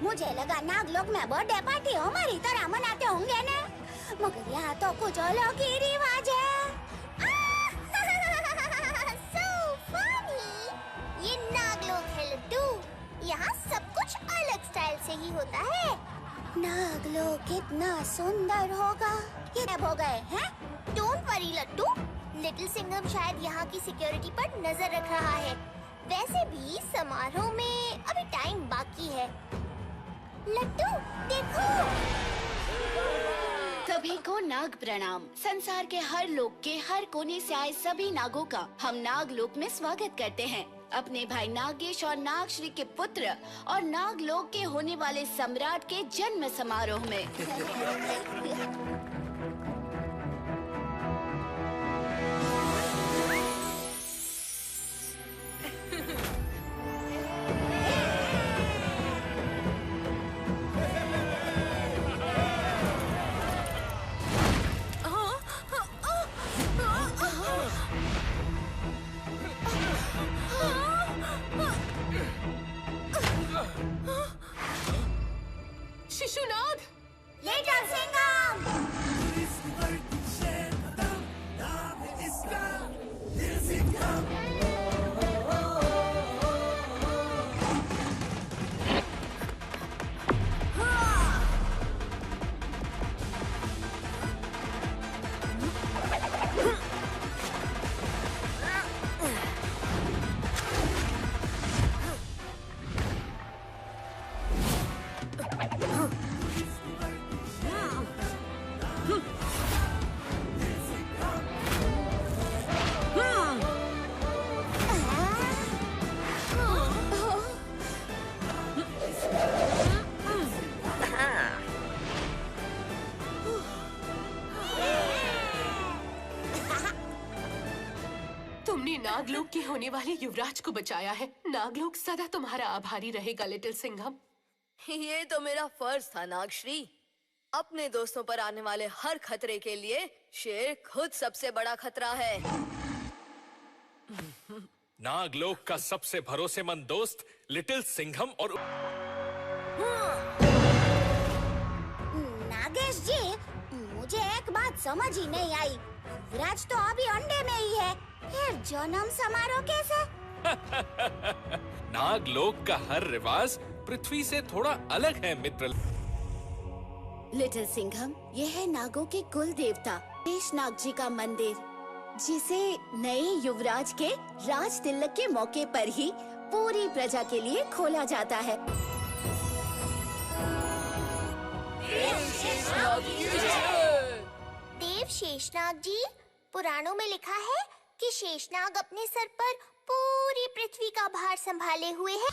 मुझे लगा नागलोक में बर्थडे पार्टी हमारी तरह मनाते होंगे ना, मगर यहाँ तो कुछ अलग ही रिवाज है। So funny! ये नागलोक है लड्डू। यहाँ सब कुछ अलग स्टाइल से ही होता है। नागलोक कितना सुंदर होगा। ये कब हो गए हैं? Don't worry laddu, little Singham शायद यहाँ की सिक्योरिटी पर नजर रख रहा है। वैसे भी समारोह में अभी टाइम बाकी है। लड्डू देखो। सभी को नाग प्रणाम। संसार के हर लोक के हर कोने से आए सभी नागों का हम नागलोक में स्वागत करते हैं। अपने भाई नागेश और नागश्री के पुत्र और नागलोक के होने वाले सम्राट के जन्म समारोह में। शिशुनाग, लिटिल सिंघम! तुमने नागलोक के होने वाले युवराज को बचाया है। नागलोक सदा तुम्हारा आभारी रहेगा लिटिल सिंघम। ये तो मेरा फर्ज था नागश्री। अपने दोस्तों पर आने वाले हर खतरे के लिए शेर खुद सबसे बड़ा खतरा है। नागलोक का सबसे भरोसेमंद दोस्त लिटिल सिंघम और नागेश जी, मुझे एक बात समझ ही नहीं आई। युवराज तो अभी अंडे में ही है, फिर जन्म समारोह कैसे? नागलोक का हर रिवाज पृथ्वी से थोड़ा अलग है मित्र। लिटिल सिंघम, यह है नागों के कुल देवता शेषनाग जी का मंदिर, जिसे नए युवराज के राज तिलक के मौके पर ही पूरी प्रजा के लिए खोला जाता है। देव शेषनाग जी, पुराणों में लिखा है कि शेषनाग अपने सर पर पूरी पृथ्वी का भार संभाले हुए है।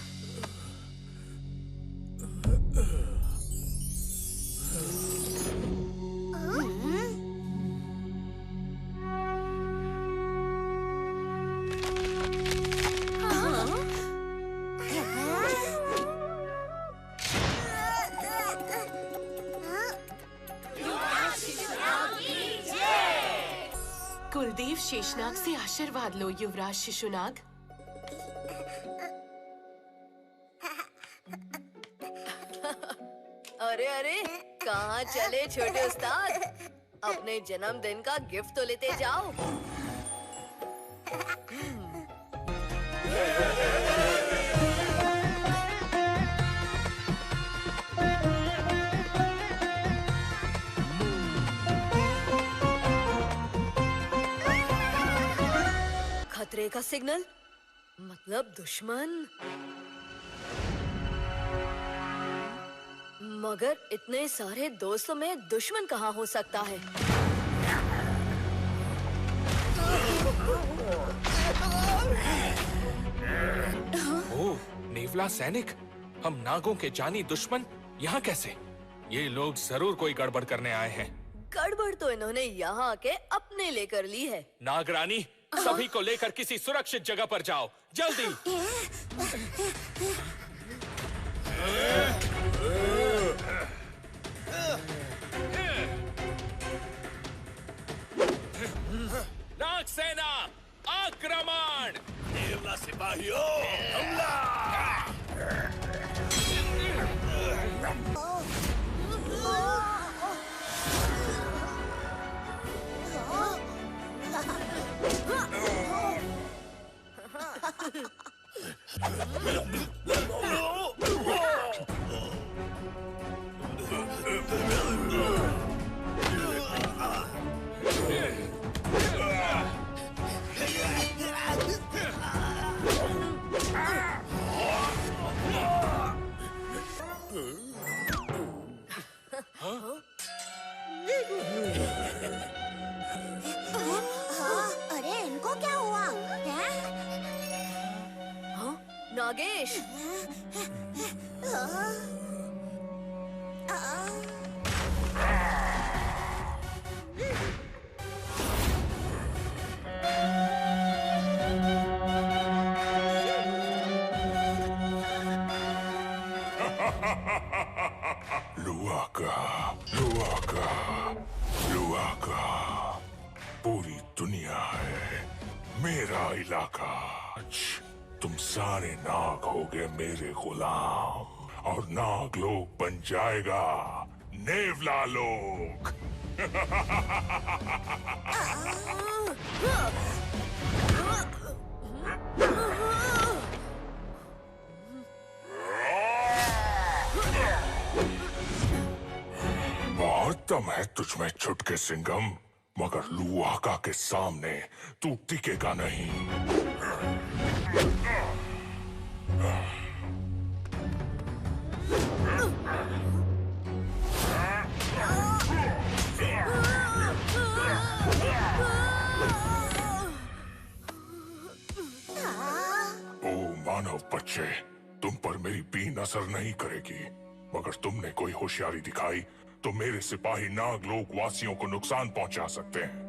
कुलदेव शेषनाग से आशीर्वाद लो युवराज शिशुनाग। अरे अरे, कहाँ चले छोटे उस्ताद? अपने जन्मदिन का गिफ्ट तो लेते जाओ। खतरे का सिग्नल मतलब दुश्मन। मगर इतने सारे दोस्तों में दुश्मन कहाँ हो सकता है? ओह, नेवला सैनिक, हम नागों के जानी दुश्मन यहाँ कैसे? ये लोग जरूर कोई गड़बड़ करने आए हैं। गड़बड़ तो इन्होंने यहाँ आके अपने लेकर ली है। नागरानी, सभी को लेकर किसी सुरक्षित जगह पर जाओ, जल्दी। नाग सेना आक्रमण! नेवला सिपाहियों हमला! लुआका पूरी दुनिया है मेरा इलाका। आज तुम सारे नाग होगे मेरे गुलाम और नाग लोग बन जाएगा नेवला लोग। बहुत दम है तुझमें छुटके सिंघम, मगर लुआका के सामने तू टिकेगा नहीं। ओ मानव बच्चे, तुम पर मेरी बीन असर नहीं करेगी, मगर तुमने कोई होशियारी दिखाई तो मेरे सिपाही नाग लोग वासियों को नुकसान पहुंचा सकते हैं।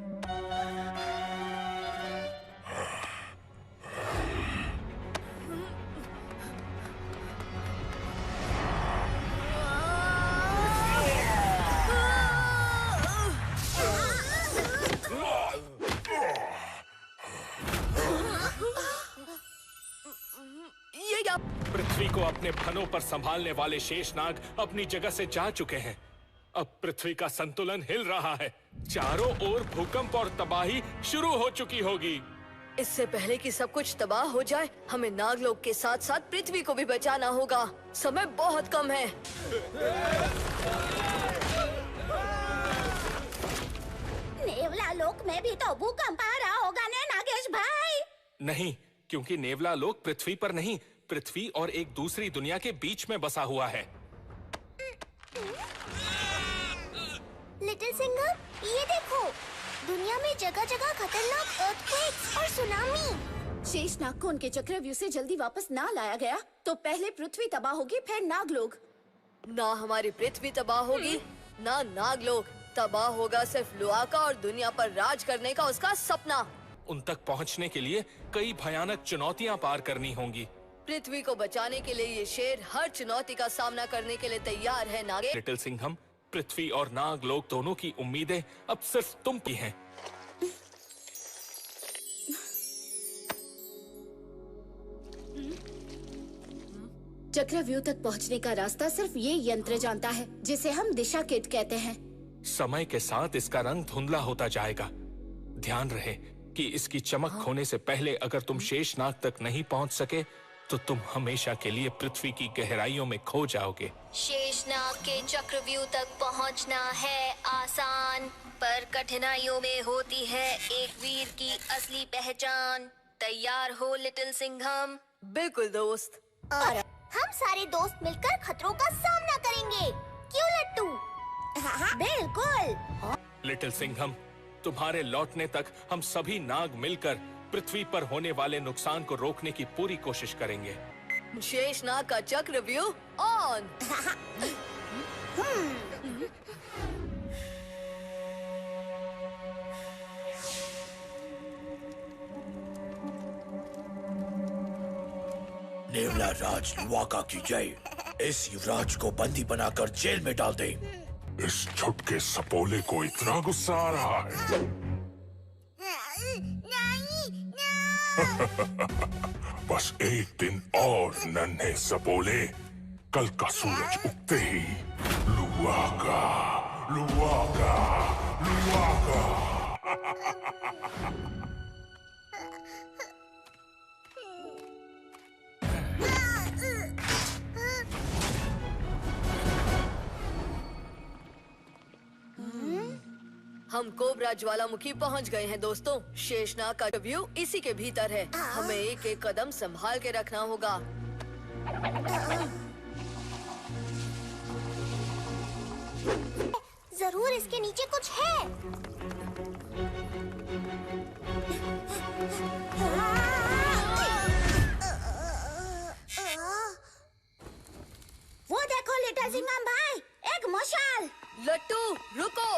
ये क्या? पृथ्वी को अपने फनों पर संभालने वाले शेषनाग अपनी जगह से जा चुके हैं। अब पृथ्वी का संतुलन हिल रहा है। चारों ओर भूकंप और तबाही शुरू हो चुकी होगी। इससे पहले कि सब कुछ तबाह हो जाए, हमें नागलोक के साथ साथ पृथ्वी को भी बचाना होगा। समय बहुत कम है। नेवला लोक में भी तो भूकंप आ रहा होगा ने नागेश भाई? नहीं, क्योंकि नेवला लोक पृथ्वी पर नहीं, पृथ्वी और एक दूसरी दुनिया के बीच में बसा हुआ है। लिटिल सिंघम, ये देखो, दुनिया में जगह जगह खतरनाक अर्थक्वेक्स और सुनामी। शेषनाग को उनके चक्रव्यूह से जल्दी वापस ना लाया गया तो पहले पृथ्वी तबाह होगी, फिर नागलोक। ना हमारी पृथ्वी तबाह होगी, ना नागलोक तबाह होगा। सिर्फ लुआका और दुनिया पर राज करने का उसका सपना। उन तक पहुंचने के लिए कई भयानक चुनौतियां पार करनी होंगी। पृथ्वी को बचाने के लिए ये शेर हर चुनौती का सामना करने के लिए तैयार है नागे। लिटिल सिंघम, पृथ्वी और नागलोक दोनों की उम्मीदें अब सिर्फ तुम की हैं। चक्रव्यूह तक पहुंचने का रास्ता सिर्फ ये यंत्र जानता है, जिसे हम दिशा किट कहते हैं। समय के साथ इसका रंग धुंधला होता जाएगा। ध्यान रहे कि इसकी चमक खोने से पहले अगर तुम शेषनाग तक नहीं पहुंच सके तो तुम हमेशा के लिए पृथ्वी की गहराइयों में खो जाओगे। शेषनाग के चक्रव्यूह तक पहुंचना है आसान, पर कठिनाइयों में होती है एक वीर की असली पहचान। तैयार हो लिटिल सिंघम? बिल्कुल दोस्त। और हम सारे दोस्त मिलकर खतरों का सामना करेंगे, क्यों लट्टू? हाँ, बिल्कुल। लिटिल सिंघम, तुम्हारे लौटने तक हम सभी नाग मिलकर पृथ्वी पर होने वाले नुकसान को रोकने की पूरी कोशिश करेंगे। शेषनाग का चक्रव्यूह ऑन। नेवला राज लुआका की जय। इस युवराज को बंदी बनाकर जेल में डाल दे। इस छुटके सपोले को इतना गुस्सा आ रहा है। बस एक दिन और नन्हे सपोले, कल का सूरज उगते ही लुआका, लुआका, लुआका। हम कोबरा ज्वालामुखी पहुंच गए हैं दोस्तों। शेषनाग का व्यू इसी के भीतर है। हमें एक एक कदम संभाल के रखना होगा। जरूर इसके नीचे कुछ है। सिंघम भाई, एक मशाल। लट्टू रुको।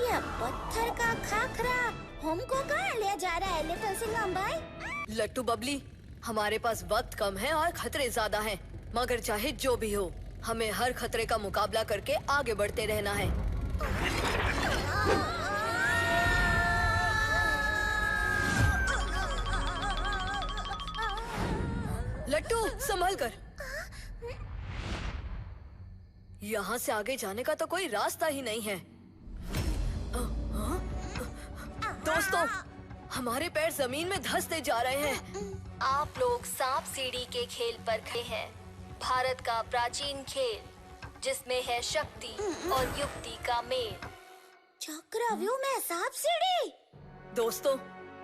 ये पत्थर का खाखरा हमको कहाँ ले जा रहा है लिटिल सिंघम भाई? लट्टू बबली, हमारे पास वक्त कम है और खतरे ज्यादा हैं। मगर चाहे जो भी हो, हमें हर खतरे का मुकाबला करके आगे बढ़ते रहना है। लट्टू संभल कर। यहाँ से आगे जाने का तो कोई रास्ता ही नहीं है। दोस्तों, हमारे पैर जमीन में धंसते जा रहे हैं। आप लोग सांप सीढ़ी के खेल पर खड़े हैं। भारत का प्राचीन खेल जिसमें है शक्ति और युक्ति का मेल। चक्रव्यूह में सांप सीढ़ी। दोस्तों,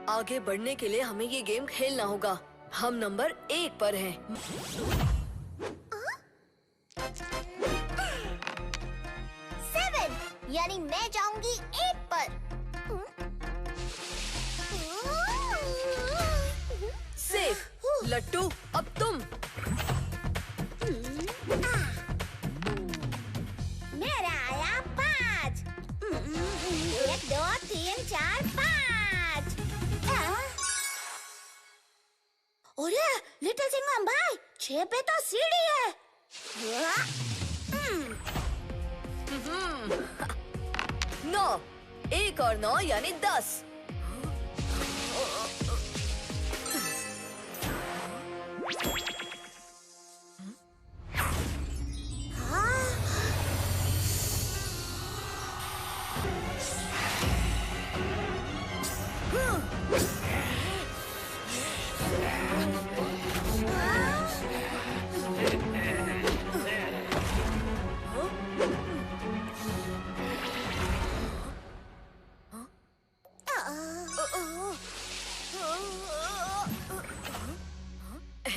आगे बढ़ने के लिए हमें ये गेम खेलना होगा। हम नंबर 1 पर हैं। 7 यानी मैं जाऊंगी 8 पर। सेफ। लट्टू, अब तुम। मेरा आया 5। 1 2 3 4 5। अरे लिटिल सिंघम भाई, 6 पे तो सीढ़ी है। 9, 1 और 9 यानी 10।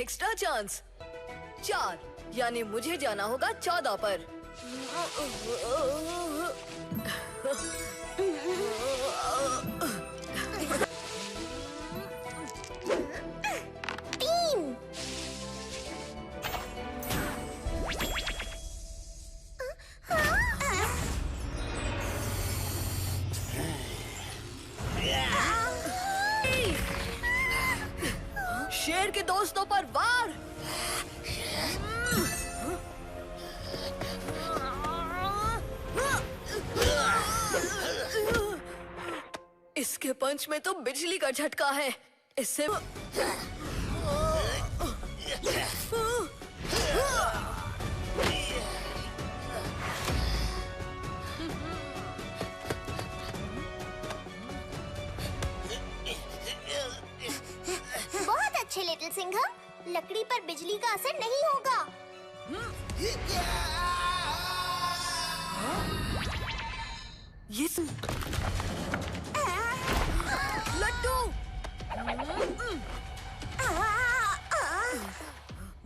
एक्स्ट्रा चांस 4 यानी मुझे जाना होगा 14 पर। शेर के दोस्तों पर वार। इसके पंच में तो बिजली का झटका है। इससे बहुत अच्छे लिटिल सिंघम, लकड़ी पर बिजली का असर नहीं होगा। ये लट्टू,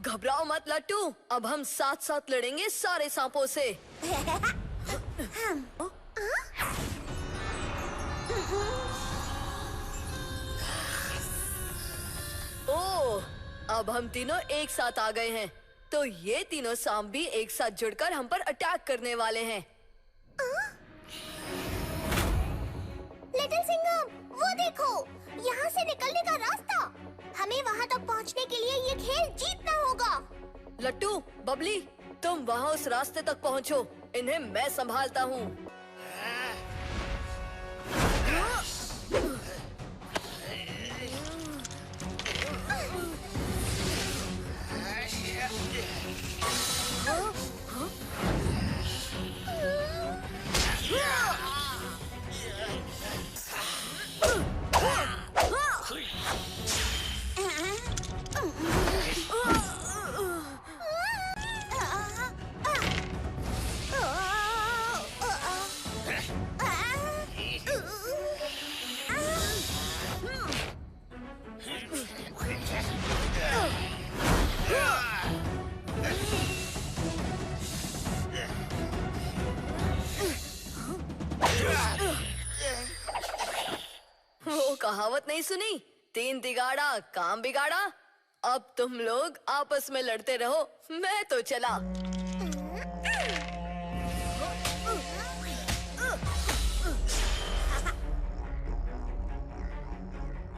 घबराओ मत लट्टू, अब हम साथ साथ लड़ेंगे सारे सांपों से। ओह, अब हम तीनों एक साथ आ गए हैं, तो ये तीनों सांप भी एक साथ जुड़कर हम पर अटैक करने वाले हैं। लिटिल सिंघम, वो देखो, यहाँ से निकलने का रास्ता। हमें वहाँ तक पहुँचने के लिए ये खेल जीतना होगा। लट्टू, बबली, तुम वहाँ उस रास्ते तक पहुँचो, इन्हें मैं संभालता हूँ। वो कहावत नहीं सुनी, 3 तिगाड़ा काम बिगाड़ा। अब तुम लोग आपस में लड़ते रहो, मैं तो चला।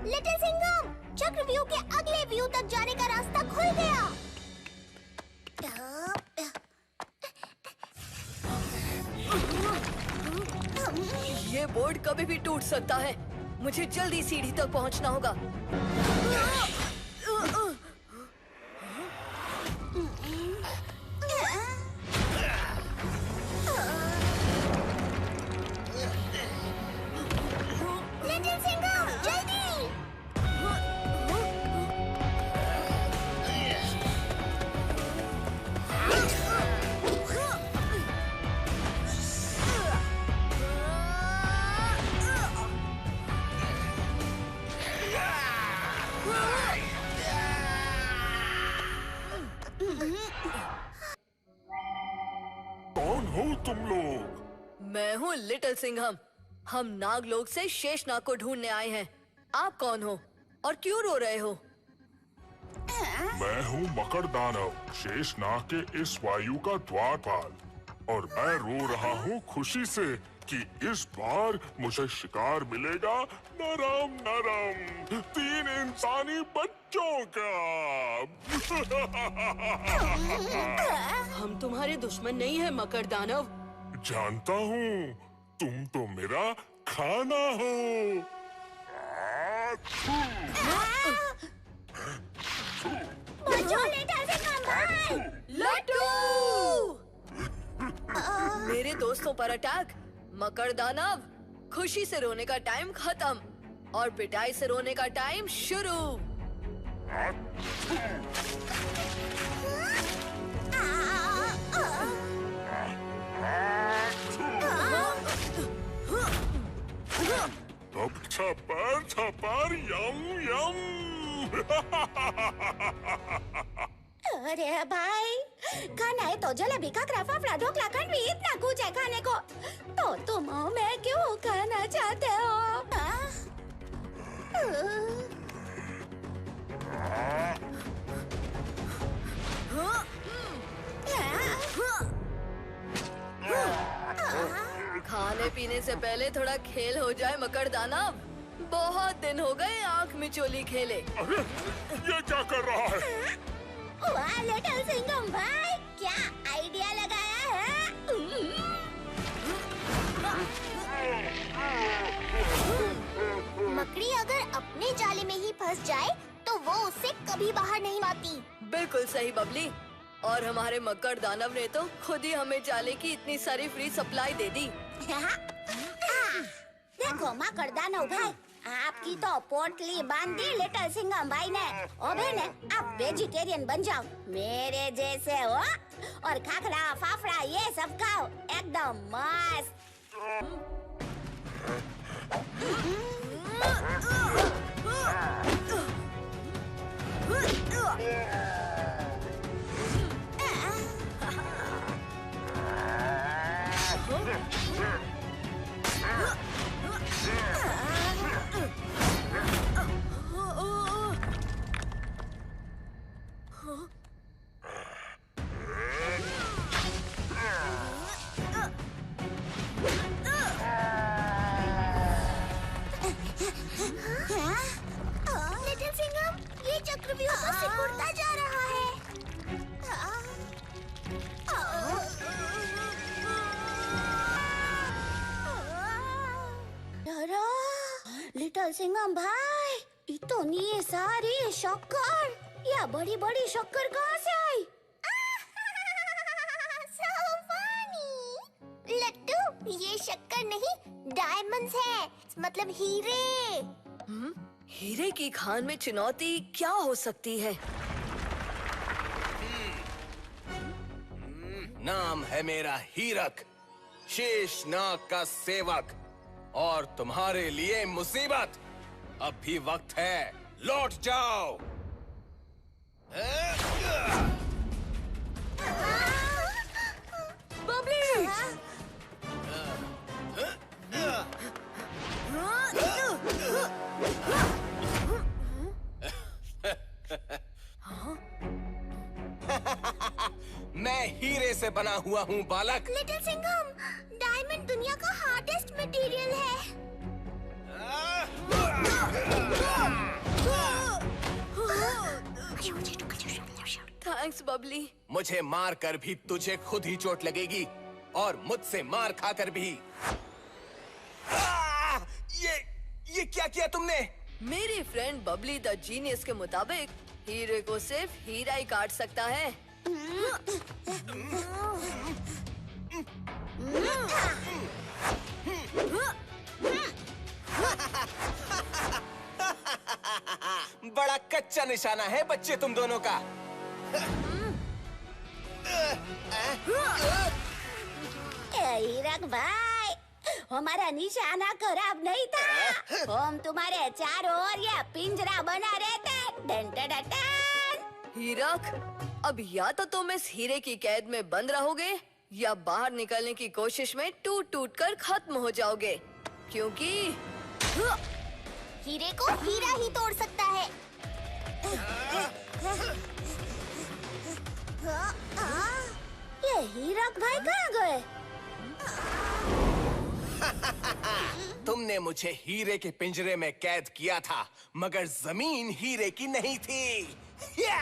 लिटिल सिंघम, चक्रव्यूह के अगले व्यू तक जाने का रास्ता खुल गया। ये बोर्ड कभी भी टूट सकता है। मुझे जल्दी सीढ़ी तक पहुंचना होगा। लिटिल सिंघम, जल्दी! कौन हो तुम लोग? मैं हूँ लिटिल सिंघम। हम नागलोक से शेषनाग को ढूंढने आए हैं। आप कौन हो और क्यों रो रहे हो? मैं हूँ मकर दानव, शेषनाग के इस वायु का द्वारपाल, और मैं रो रहा हूँ खुशी से कि इस बार मुझे शिकार मिलेगा नरम नरम 3 इंसानी बच्चों का। हम तुम्हारे दुश्मन नहीं है मकर दानव। जानता हूँ, तुम तो मेरा खाना हो। बचाओ लिटिल सिंघम भाई! मेरे दोस्तों पर अटैक। मकर दानव, खुशी से रोने का टाइम खत्म और पिटाई से रोने का टाइम शुरू। अब छपर छपर यम यम। अरे भाई, खाना है तो जलेबी खाखरा फाफड़ा ढोकला खांडवी इतना कुछ है खाने को, तो तुम हमें क्यों खाना चाहते हो? खाने पीने से पहले थोड़ा खेल हो जाए मकर दानव। बहुत दिन हो गए आंख मिचोली खेले। अरे, ये क्या कर रहा है? वाह लिटिल सिंघम भाई, क्या आइडिया लगाया है! मकड़ी अगर अपने जाले में ही फंस जाए तो वो उससे कभी बाहर नहीं आती। बिल्कुल सही बबली। और हमारे मकर दानव ने तो खुद ही हमें जाले की इतनी सारी फ्री सप्लाई दे दी। देखो मकर दानव भाई, आपकी तो पोटली बांध दी लिटिल सिंघम भाई ने। अब है ने, आप वेजिटेरियन बन जाओ मेरे जैसे हो, और खाखरा फाफड़ा ये सब खाओ एकदम मस्त। लिटिल सिंघम, ये चक्रव्यूह तो सिकुड़ता जा रहा है। लिटिल सिंघम भाई, इतनी सारी शक्कर, या बड़ी बड़ी शक्कर कहाँ से आई? So funny! लट्टू, ये शक्कर नहीं, डायमंड्स है, मतलब हीरे। हीरे की खान में चुनौती क्या हो सकती है? नाम है मेरा हीरक, शेषनाग का सेवक, और तुम्हारे लिए मुसीबत। अब भी वक्त है, लौट जाओ। बबली! से बना हुआ हूँ बालक। लिटिल सिंघम, डायमंड दुनिया का हार्डेस्ट मटेरियल है। थैंक्स बबली। मुझे मार कर भी तुझे खुद ही चोट लगेगी और मुझसे मार खाकर भी। ये क्या किया तुमने? मेरी फ्रेंड बबली द जीनियस के मुताबिक हीरे को सिर्फ हीरा ही काट सकता है। बड़ा कच्चा निशाना है बच्चे तुम दोनों का। हीरक भाई, हमारा निशाना खराब नहीं था। हम तुम्हारे चारों ओर ये पिंजरा बना रहे थे। Done done done done. हीरक, अब या तो तुम इस हीरे की कैद में बंद रहोगे या बाहर निकलने की कोशिश में टूट टूट कर खत्म हो जाओगे, क्योंकि हीरे को हीरा ही तोड़ सकता है। ये हीरक भाई कहाँ गए? तुमने मुझे हीरे के पिंजरे में कैद किया था, मगर जमीन हीरे की नहीं थी। या!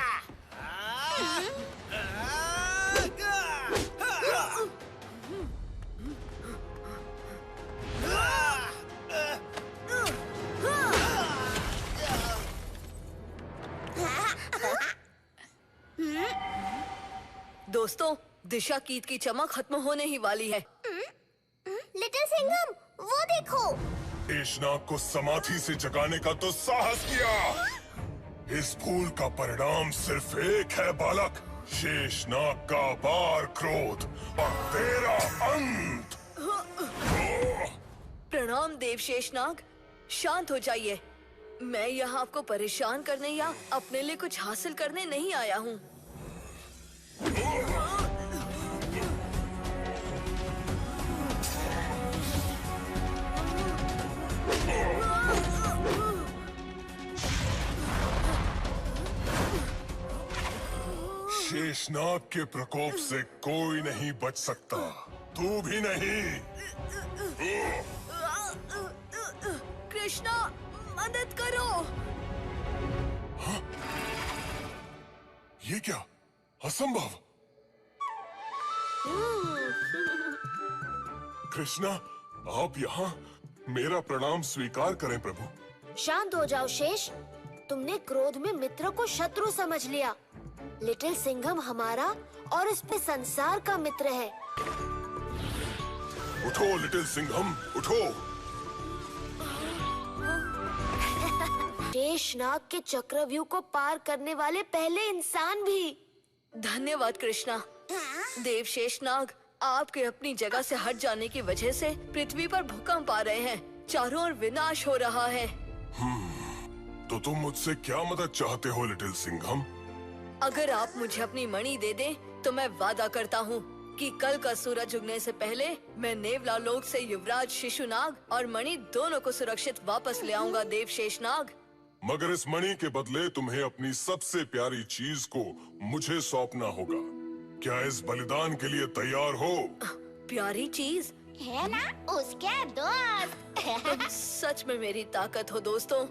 दोस्तों, दिशा कीट की चमक खत्म होने ही वाली है। लिटिल सिंघम, वो देखो। शेषनाग को समाधि से जगाने का तो साहस किया। इस भूल का परिणाम सिर्फ एक है बालक, शेषनाग का अपार क्रोध और तेरा अंत। प्रणाम देव शेषनाग, शांत हो जाइए। मैं यहाँ आपको परेशान करने या अपने लिए कुछ हासिल करने नहीं आया हूँ। शेषनाग के प्रकोप से कोई नहीं बच सकता, तू भी नहीं। कृष्णा, मदद करो। हाँ? ये क्या? असंभव। कृष्णा, आप यहाँ? मेरा प्रणाम स्वीकार करें प्रभु। शांत हो जाओ शेष, तुमने क्रोध में मित्र को शत्रु समझ लिया। लिटिल सिंघम हमारा और इस पे संसार का मित्र है। उठो लिटिल सिंघम, उठो। शेषनाग के चक्रव्यूह को पार करने वाले पहले इंसान भी। धन्यवाद कृष्णा। देव शेषनाग, आपके अपनी जगह से हट जाने की वजह से पृथ्वी पर भूकंप आ रहे हैं, चारों ओर विनाश हो रहा है। तो तुम मुझसे क्या मदद चाहते हो लिटिल सिंघम? अगर आप मुझे अपनी मणि दे दें, तो मैं वादा करता हूँ कि कल का सूरज उगने से पहले मैं नेवला लोक से युवराज शिशुनाग और मणि दोनों को सुरक्षित वापस ले आऊंगा देव शेषनाग। मगर इस मणि के बदले तुम्हें अपनी सबसे प्यारी चीज को मुझे सौंपना होगा। क्या इस बलिदान के लिए तैयार हो? प्यारी चीज है ना उसके दोस्त। तुम सच में मेरी ताकत हो दोस्तों।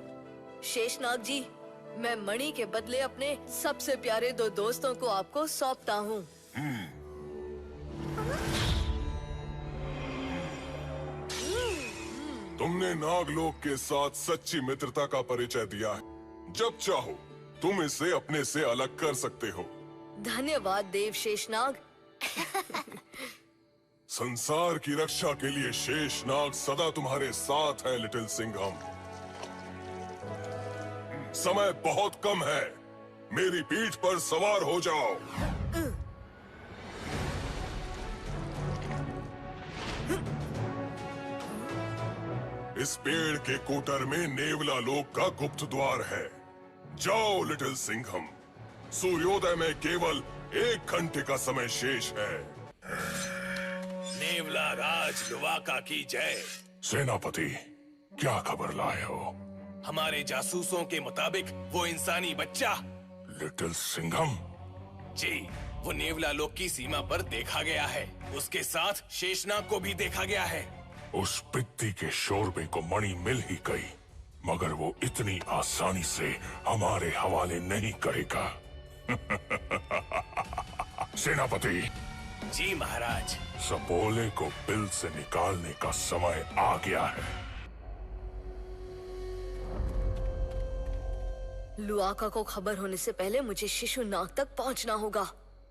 शेषनाग जी, मैं मणि के बदले अपने सबसे प्यारे दो दोस्तों को आपको सौंपता हूँ। तुमने नागलोक के साथ सच्ची मित्रता का परिचय दिया है। जब चाहो तुम इसे अपने से अलग कर सकते हो। धन्यवाद देव शेषनाग। संसार की रक्षा के लिए शेषनाग सदा तुम्हारे साथ है लिटिल सिंघम। समय बहुत कम है, मेरी पीठ पर सवार हो जाओ। इस पेड़ के कोटर में नेवला लोक का गुप्त द्वार है। जाओ लिटिल सिंघम, सूर्योदय में केवल 1 घंटे का समय शेष है। नेवला राज लुवाका की जय। सेनापति, क्या खबर लाए हो? हमारे जासूसों के मुताबिक वो इंसानी बच्चा लिटिल सिंघम। जी, वो नेवला लोक की सीमा पर देखा गया है। उसके साथ शेषनाग को भी देखा गया है। उस पित्ती के शोरबे को मणि मिल ही गई, मगर वो इतनी आसानी से हमारे हवाले नहीं करेगा। सेनापति जी महाराज। सपोले को बिल से निकालने का समय आ गया है। लुआका को खबर होने से पहले मुझे शिशुनाग तक पहुंचना होगा।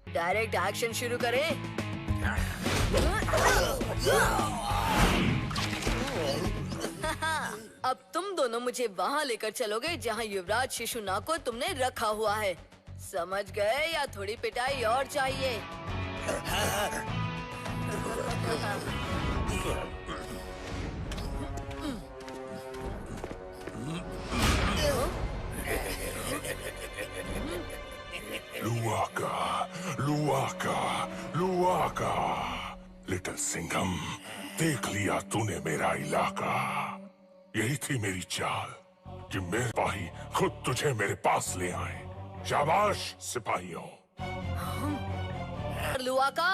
डायरेक्ट एक्शन शुरू करें। अब तुम दोनों मुझे वहाँ लेकर चलोगे जहाँ युवराज शिशुनाग को तुमने रखा हुआ है। समझ गए या थोड़ी पिटाई और चाहिए? लुआका, लुआका, लुआका। लिटिल सिंघम, देख लिया तूने मेरा इलाका। यही थी मेरी चाल कि मेरे सिपाही खुद तुझे मेरे पास ले आए। शाबाश सिपाहियों। लुआका,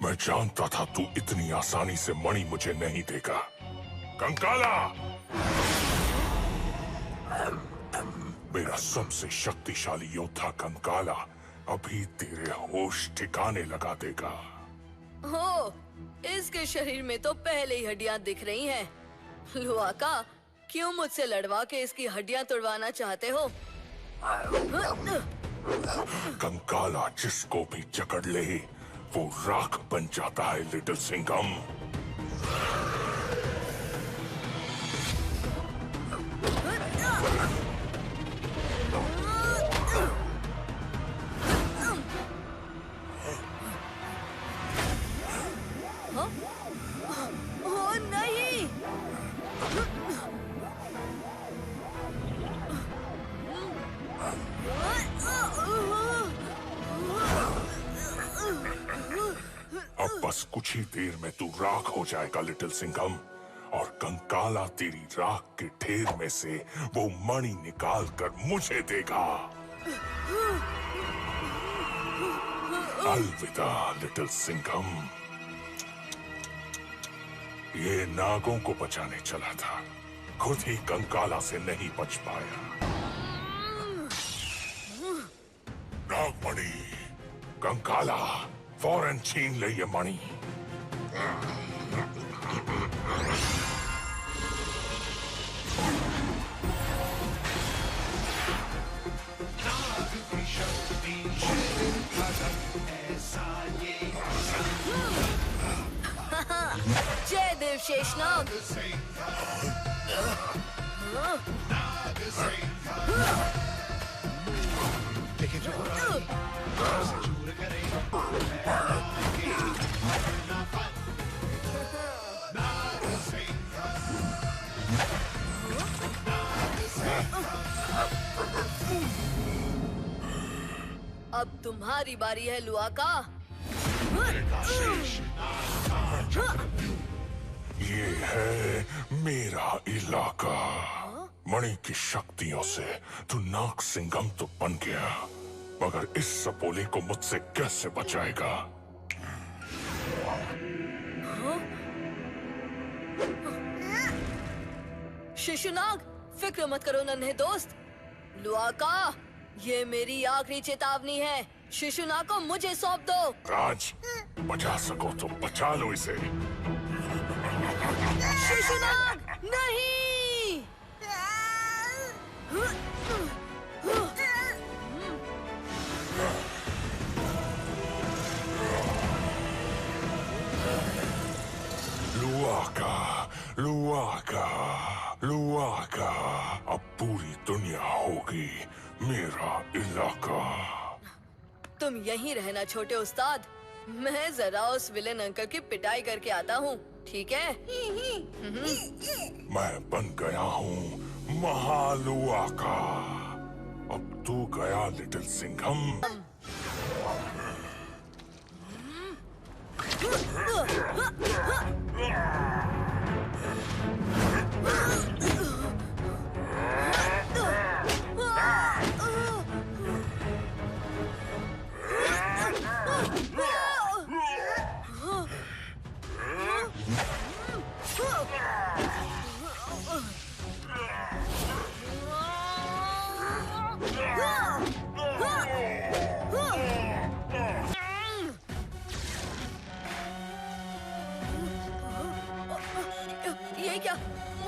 मैं जानता था तू इतनी आसानी से मणि मुझे नहीं देगा। कंकाला, मेरा सबसे शक्तिशाली योद्धा कंकाला अभी तेरे होश ठिकाने लगा देगा। हो, इसके शरीर में तो पहले ही हड्डियां दिख रही हैं। लुआका, क्यों मुझसे लड़वा के इसकी हड्डियां तोड़वाना चाहते हो? कंकाला जिसको भी जकड़ ले वो राख बन जाता है लिटिल सिंघम। ओ नहीं! अब बस कुछ ही देर में तू राख हो जाएगा लिटिल सिंघम, और कंकाला तेरी राख के ढेर में से वो मणि निकाल कर मुझे देगा। अलविदा लिटिल सिंघम। ये नागों को बचाने चला था, खुद ही कंकाला से नहीं बच पाया। नागमणि, कंकाला, फौरन छीन ले ये मणि। जय देव शेषनाग। अब तुम्हारी बारी है लुआका। ये है मेरा इलाका। मणि की शक्तियों से तू नाग सिंघम तो बन गया, मगर इस सपोले को मुझसे कैसे बचाएगा? शिशुनाग, फिक्र मत करो नन्हे दोस्त। लुआका, ये मेरी आखिरी चेतावनी है। शिशुनाग को मुझे सौंप दो। राज, बचा सको तो बचा लो इसे। शिशुनाग, नहीं! लुआका, लुआका, लुआका, अब पूरी दुनिया होगी मेरा इलाका। तुम यहीं रहना छोटे उस्ताद। मैं जरा उस विलेन अंकल की पिटाई करके आता हूँ, ठीक है? मैं बन गया हूँ महालुआका। अब तू गया लिटिल सिंघम।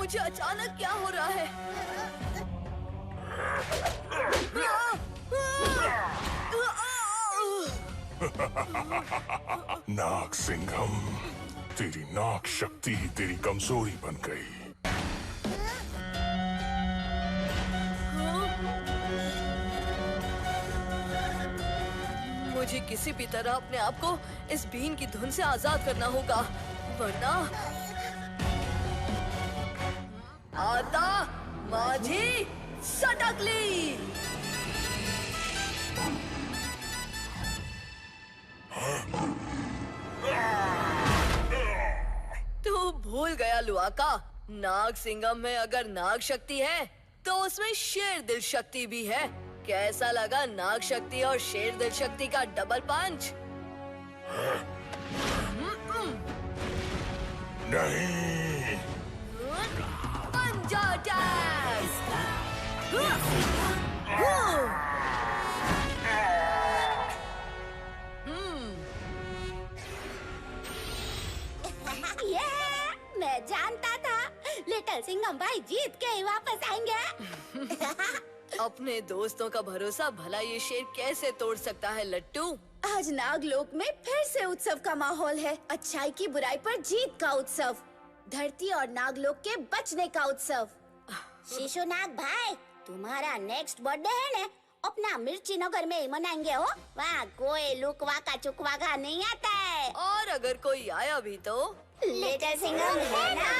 मुझे अचानक क्या हो रहा है? नाग सिंघम, तेरी नाग शक्ति ही तेरी कमजोरी बन गई। मुझे किसी भी तरह अपने आप को इस बीन की धुन से आजाद करना होगा, वरना आता माझी सटकली। तू भूल गया लुआका, नाग सिंघम में अगर नाग शक्ति है तो उसमें शेर दिल शक्ति भी है। कैसा लगा नाग शक्ति और शेर दिल शक्ति का डबल पंच? नहीं, पंजा अटैक! ये मैं जानता था लिटिल सिंघम भाई जीत के ही वापस आएंगे। अपने दोस्तों का भरोसा भला ये शेर कैसे तोड़ सकता है लट्टू? आज नागलोक में फिर से उत्सव का माहौल है। अच्छाई की बुराई पर जीत का उत्सव, धरती और नागलोक के बचने का उत्सव। शिशुनाग भाई, तुम्हारा नेक्स्ट बर्थडे है ना, अपना मिर्ची नगर में ही मनाएंगे हो। वहाँ कोई लुकवा का चुकवा का नहीं आता है। और अगर कोई आया भी तो लिटिल सिंघम है ना।